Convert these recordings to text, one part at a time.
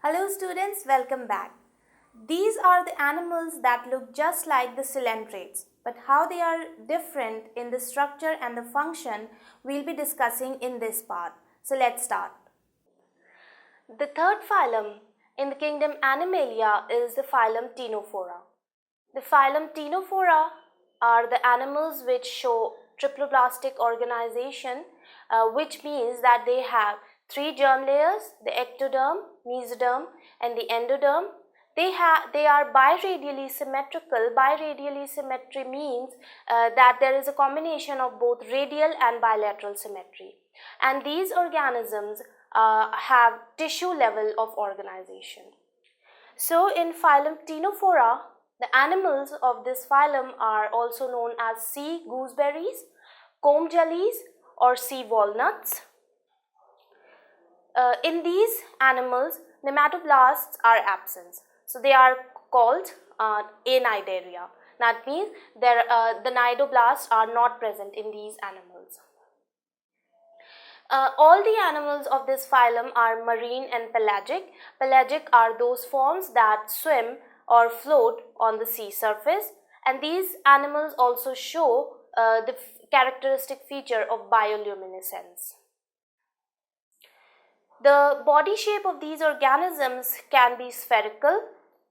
Hello students, welcome back. These are the animals that look just like the coelentrates, but how they are different in the structure and the function we'll be discussing in this part. So let's start. The third phylum in the kingdom Animalia is the phylum Ctenophora. The phylum Ctenophora are the animals which show triploblastic organization, which means that they have three germ layers: the ectoderm, mesoderm, and the endoderm. They are biradially symmetrical. Biradially symmetry means that there is a combination of both radial and bilateral symmetry. And these organisms have tissue level of organization. So in phylum Ctenophora, the animals of this phylum are also known as sea gooseberries, comb jellies, or sea walnuts. In these animals, nematoblasts are absent. So they are called anidaria. That means the nidoblasts are not present in these animals. All the animals of this phylum are marine and pelagic. Pelagic are those forms that swim or float on the sea surface, and these animals also show the characteristic feature of bioluminescence. The body shape of these organisms can be spherical,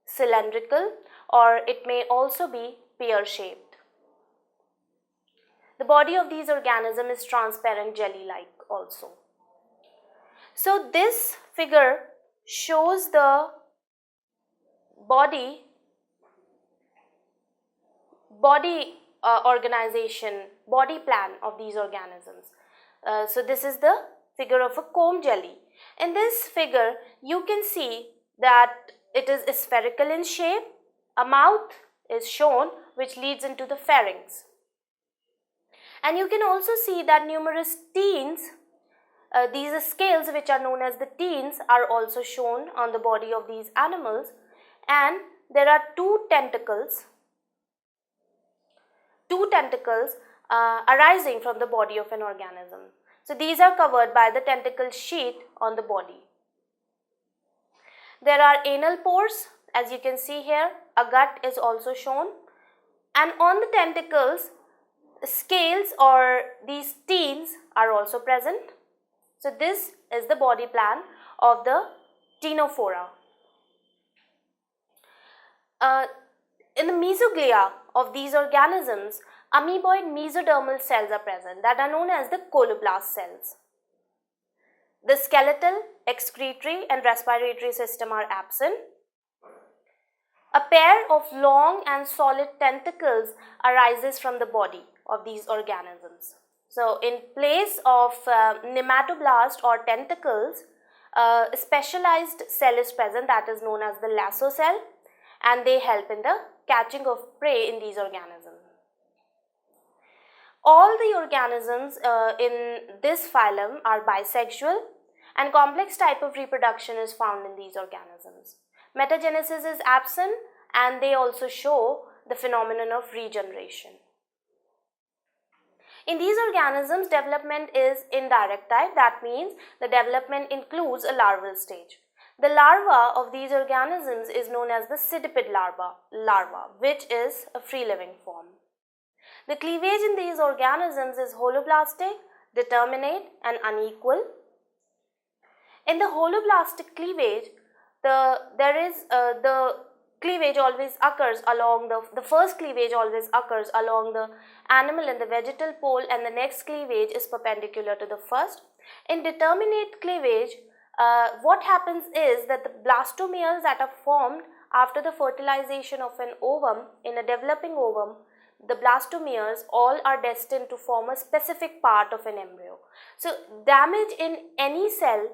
cylindrical, or it may also be pear-shaped. The body of these organisms is transparent jelly-like also. So this figure shows the body plan of these organisms. So this is the figure of a comb jelly. In this figure, you can see that it is spherical in shape. A mouth is shown which leads into the pharynx. And you can also see that numerous teens, these scales which are known as the teens, are also shown on the body of these animals, and there are two tentacles arising from the body of an organism. So these are covered by the tentacle sheath on the body. There are anal pores, as you can see here. A gut is also shown, and on the tentacles, scales or these teens are also present. So this is the body plan of the Ctenophora. In the mesoglia of these organisms, amoeboid mesodermal cells are present that are known as the coloblast cells. The skeletal, excretory, and respiratory system are absent. A pair of long and solid tentacles arises from the body of these organisms. So in place of nematoblast or tentacles, a specialized cell is present that is known as the lasso cell, and they help in the catching of prey in these organisms. All the organisms in this phylum are bisexual, and complex type of reproduction is found in these organisms. Metagenesis is absent, and they also show the phenomenon of regeneration. In these organisms, development is indirect type. That means the development includes a larval stage. The larva of these organisms is known as the cydipid larva, which is a free-living form. The cleavage in these organisms is holoblastic, determinate, and unequal. In the holoblastic cleavage, the cleavage always occurs along the first cleavage always occurs along the animal and the vegetal pole, and the next cleavage is perpendicular to the first. In determinate cleavage, what happens is that the blastomeres that are formed after the fertilization of an ovum, in a developing ovum, the blastomeres all are destined to form a specific part of an embryo. So damage in any cell,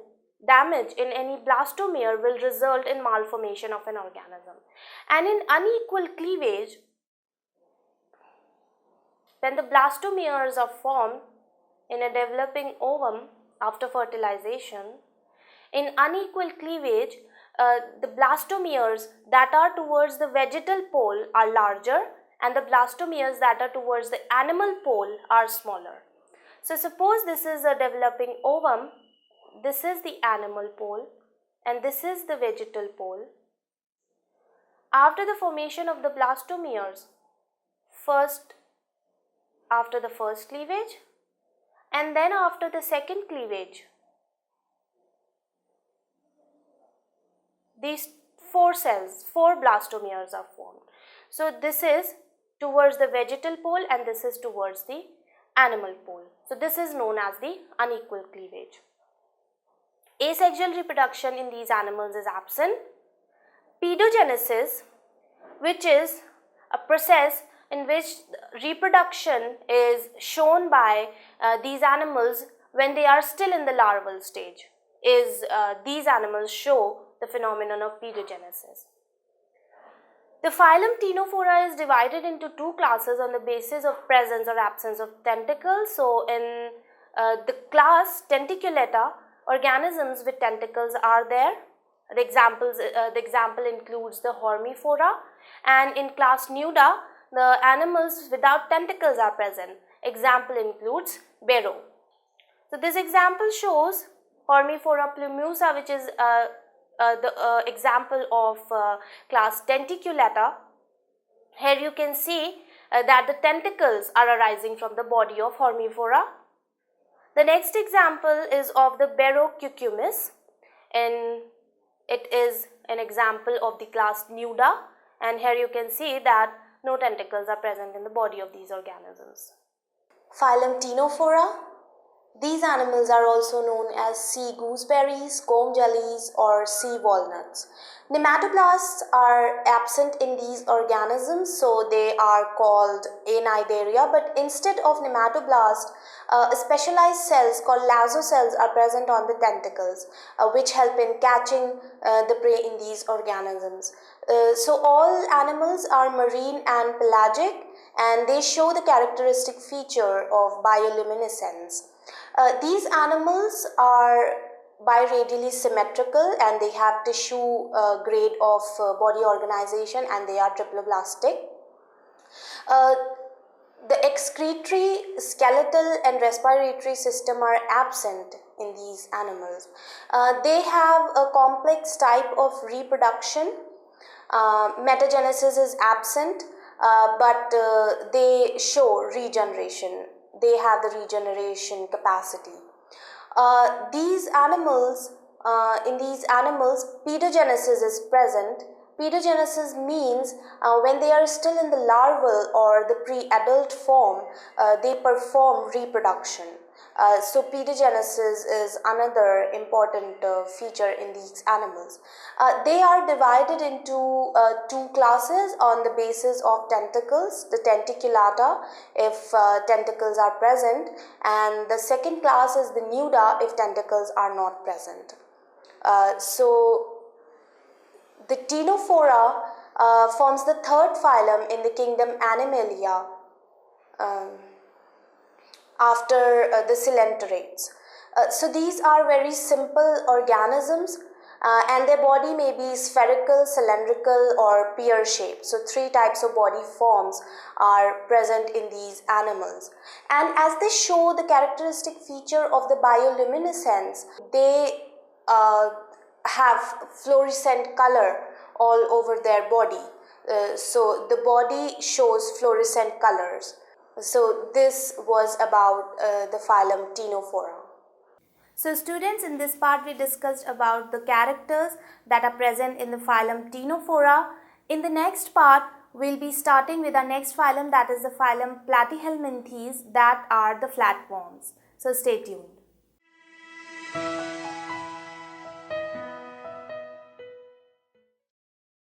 damage in any blastomere will result in malformation of an organism. And in unequal cleavage, when the blastomeres are formed in a developing ovum after fertilization, in unequal cleavage, the blastomeres that are towards the vegetal pole are larger, and the blastomeres that are towards the animal pole are smaller. So suppose this is a developing ovum, this is the animal pole, and this is the vegetal pole. After the formation of the blastomeres, first after the first cleavage and then after the second cleavage, these four blastomeres are formed. So this is towards the vegetal pole and this is towards the animal pole. So this is known as the unequal cleavage. Asexual reproduction in these animals is absent. Pedogenesis, which is a process in which reproduction is shown by these animals when they are still in the larval stage, these animals show the phenomenon of pedogenesis. The phylum Ctenophora is divided into two classes on the basis of presence or absence of tentacles. So in the class Tentaculata, organisms with tentacles are there. The example includes the Hormifora, and in class Nuda, the animals without tentacles are present. Example includes Bero. So this example shows Hormifora plumosa, which is the example of class Tentaculata. Here you can see that the tentacles are arising from the body of Hormifora. The next example is of the Berocucumis, and it is an example of the class Nuda, and here you can see that no tentacles are present in the body of these organisms. Phylum Ctenophora. These animals are also known as sea gooseberries, comb jellies, or sea walnuts. Nematoblasts are absent in these organisms, so they are called Anidaria, but instead of nematoblast, specialized cells called lazocells are present on the tentacles, which help in catching the prey in these organisms. So all animals are marine and pelagic, and they show the characteristic feature of bioluminescence. These animals are biradially symmetrical and they have tissue grade of body organization, and they are triploblastic. The excretory, skeletal and respiratory system are absent in these animals. They have a complex type of reproduction. Metagenesis is absent, but they show regeneration. They have the regeneration capacity. In these animals, pedogenesis is present. Pedogenesis means when they are still in the larval or the pre-adult form, they perform reproduction. So pedogenesis is another important feature in these animals. They are divided into two classes on the basis of tentacles, the Tentaculata if tentacles are present, and the second class is the Nuda if tentacles are not present. So the Ctenophora forms the third phylum in the kingdom Animalia, after the Coelenterate. So these are very simple organisms, and their body may be spherical, cylindrical or pear-shaped. So three types of body forms are present in these animals. And as they show the characteristic feature of the bioluminescence, they have fluorescent color all over their body. So the body shows fluorescent colors. So this was about the phylum Ctenophora. So students, in this part we discussed about the characters that are present in the phylum Ctenophora. In the next part, we'll be starting with our next phylum, that is the phylum Platyhelminthes, that are the flatworms. So stay tuned.